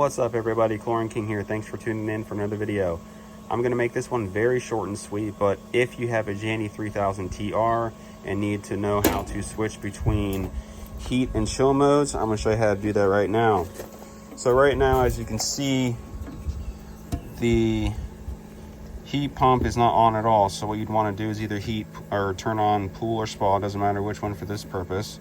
What's up everybody, Chlorine King here. Thanks for tuning in for another video. I'm going to make this one very short and sweet, but if you have a Jandy JE3000TR and need to know how to switch between heat and chill modes, I'm going to show you how to do that right now. So right now, as you can see, the heat pump is not on at all. So what you'd want to do is either heat or turn on pool or spa, doesn't matter which one for this purpose.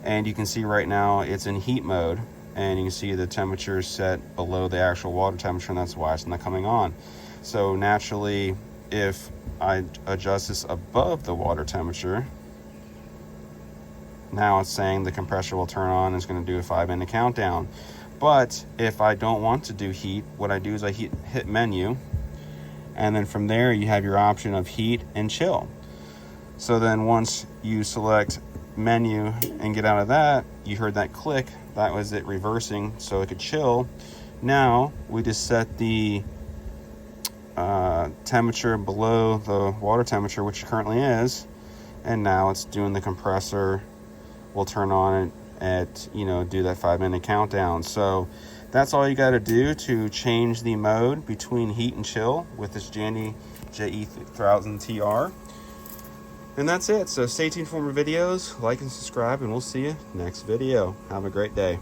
And you can see right now it's in heat mode, and you can see the temperature is set below the actual water temperature, and that's why it's not coming on. So naturally, if I adjust this above the water temperature, now it's saying the compressor will turn on and it's going to do a 5-minute countdown. But if I don't want to do heat, what I do is I hit menu, and then from there you have your option of heat and chill. So then once you select menu and get out of that, you heard that click, that was it reversing so it could chill. Now we just set the temperature below the water temperature, which it currently is, and now it's doing the compressor will turn on at do that 5-minute countdown. So that's all you got to do to change the mode between heat and chill with this Jandy JE3000TR. And that's it. So stay tuned for more videos, like and subscribe, and we'll see you next video. Have a great day.